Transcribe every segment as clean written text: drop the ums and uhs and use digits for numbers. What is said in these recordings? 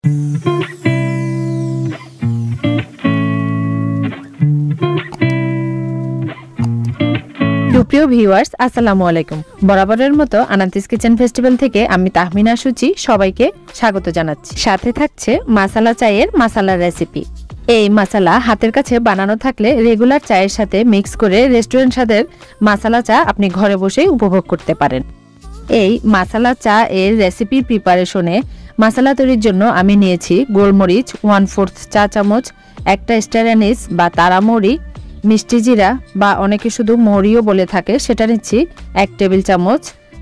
সুপ্রিয় ভিউয়ার্স, আসসালামু আলাইকুম। বরাবরের মতো আনান্তিস কিচেন ফেস্টিভ্যাল থেকে আমি তাহমিনা সুচি সবাইকে স্বাগত জানাচ্ছি। সাথে থাকছে মাসালা চায়ের মাসালা রেসিপি। এই মাসালা হাতের কাছে বানানো থাকলে রেগুলার চায়ের সাথে মিক্স করে রেস্টুরেন্ট স্বাদের মাসালা চা আপনি ঘরে বসেই উপভোগ করতে পারেন। এই মাসালা চা এর রেসিপির প্রিপারেশনে মাসালা তৈরির জন্য আমি নিয়েছি গোলমরিচ 1/4 চা চামচ, একটা স্টার অ্যানিস বা তারামরি, মিষ্টি জিরা বা অনেকে শুধু মরিও বলে থাকে সেটা নিচ্ছি 1 টেবিল চামচ,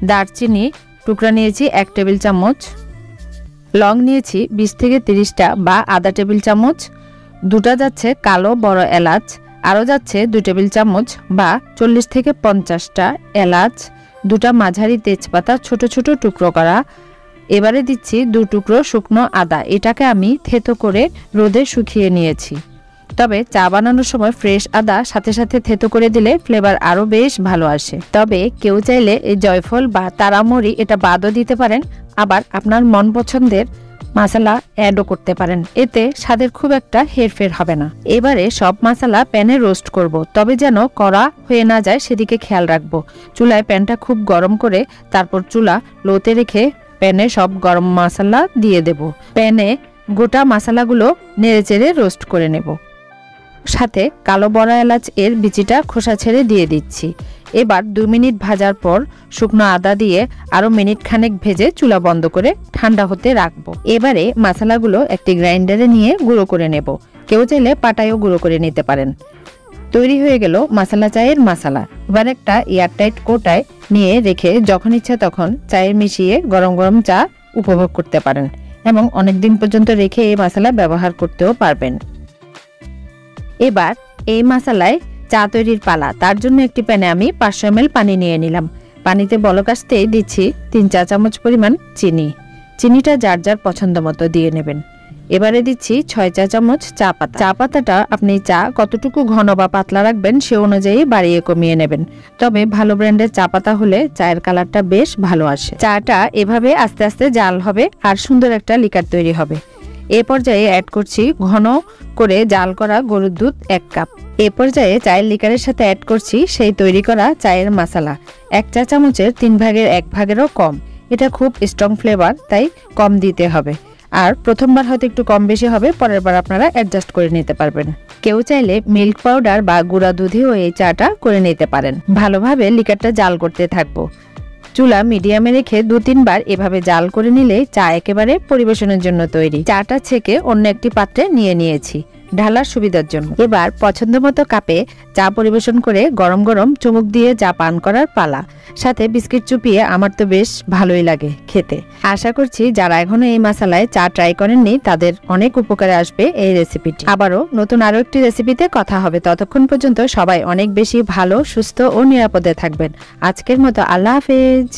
দারচিনি টুকরা নিয়েছি 1 টেবিল চামচ, লং নিয়েছি 20 থেকে 30টা বা আধা টেবিল চামচ, দুটা যাচ্ছে কালো বড় এলাচ, আরও যাচ্ছে 2 টেবিল চামচ বা 40 থেকে 50টা এলাচ, দুটা মাঝারি তেজপাতা ছোট ছোট টুকরো করা। এবারে দিচ্ছি 2 টুকরো শুকনো আদা, এটাকে আমি থেতো করে রোদে শুকিয়ে নিয়েছি। তবে চা বানানোর সময় ফ্রেশ আদা সাথে সাথে থেতো করে দিলে ফ্লেভার আরও বেশ ভালো আসে। তবে কেউ চাইলে এই জয়ফল বা তারামরি এটা বাদও দিতে পারেন, আবার আপনার মন পছন্দের মশলা অ্যাডও করতে পারেন, এতে স্বাদের খুব একটা হেরফের হবে না। এবারে সব মশলা প্যানে রোস্ট করব, তবে যেন কড়া হয়ে না যায় সেদিকে খেয়াল রাখবো। চুলায় প্যানটা খুব গরম করে তারপর চুলা লোতে রেখে প্যানে সব গরম মশলা দিয়ে দেব। প্যানে গোটা মশলাগুলো নেড়েচেড়ে রোস্ট করে নেব। সাথে কালো বড় এলাচ এর বিচিটা খোসা ছেড়ে দিয়ে দিচ্ছি। এবার 2 মিনিট ভাজার পর শুকনো আদা দিয়ে আরো মিনিট খানেক ভেজে চুলা বন্ধ করে ঠান্ডা হতে রাখবো। এবারে মশলাগুলো একটি গ্রাইন্ডারে নিয়ে গুঁড়ো করে নেব, কেউ চাইলে পাটায়ও গুঁড়ো করে নিতে পারেন। তৈরি হয়ে গেল মাসালা চায়ের মশলা। এবার একটা এয়ারটাইট কোটায় নিয়ে রেখে যখন ইচ্ছা তখন চায়ে মিশিয়ে গরম গরম চা উপভোগ করতে পারেন এবং অনেকদিন পর্যন্ত রেখে এই মশলা ব্যবহার করতেও পারবেন। এবার এই মশলায় চা তৈরির পালা। তার জন্য একটি প্যানে আমি 500 ml পানি নিয়ে নিলাম। পানিতে বলক আসতেই দিচ্ছি 3 চা চামচ পরিমাণ চিনি। চিনিটা যার যার পছন্দ মতো দিয়ে নেবেন। এবারে দিচ্ছি 6 চা চামচ চা পাতা। চা পাতাটা আপনি চা কতটুকু ঘন বা পাতলা রাখবেন সে অনুযায়ী বাড়িয়ে কমিয়ে নেবেন, তবে ভালো ব্র্যান্ডের চা পাতা হলে চায়ের কালারটা বেশ ভালো আসে। চাটা এভাবে আস্তে আস্তে জাল হবে আর সুন্দর একটা লিকার তৈরি হবে। এ পর্যায়ে অ্যাড করছি ঘন করে জাল করা গরুর দুধ 1 কাপ। এ পর্যায়ে চায়ের লিকারের সাথে অ্যাড করছি সেই তৈরি করা চায়ের মশলা 1 চা চামচের 3 ভাগের 1 ভাগেরও কম। এটা খুব স্ট্রং ফ্লেভার, তাই কম দিতে হবে। আর প্রথমবার হয়তো একটু কম বেশি হবে, পরের বার আপনারা অ্যাডজাস্ট করে নিতে পারবেন। কেউ চাইলে মিল্ক পাউডার বা গুঁড়া দুধেও এই চাটা করে নিতে পারেন। ভালোভাবে লিকারটা জাল করতে থাকবো। চুলা মিডিয়ামে রেখে 2-3 বার এভাবে জাল করে নিলে চা একেবারে পরিবেশনের জন্য তৈরি। চাটা ছেঁকে অন্য একটি পাত্রে নিয়ে নিয়েছি ঢালার সুবিধার জন্য। এবার পছন্দ মতো কাপে চা পরিবেশন করে গরম গরম চুমুক দিয়ে চা পান করার পালা। সাথে বিস্কিট চুপিয়ে আমার তো বেশ ভালোই লাগে খেতে। আশা করছি যারা এখনো এই মশলায় চা ট্রাই করেননি তাদের অনেক উপকারে আসবে এই রেসিপিটি। আবারও নতুন আরো একটি রেসিপিতে কথা হবে। ততক্ষণ পর্যন্ত সবাই অনেক বেশি ভালো, সুস্থ ও নিরাপদে থাকবেন। আজকের মতো আল্লাহ হাফেজ।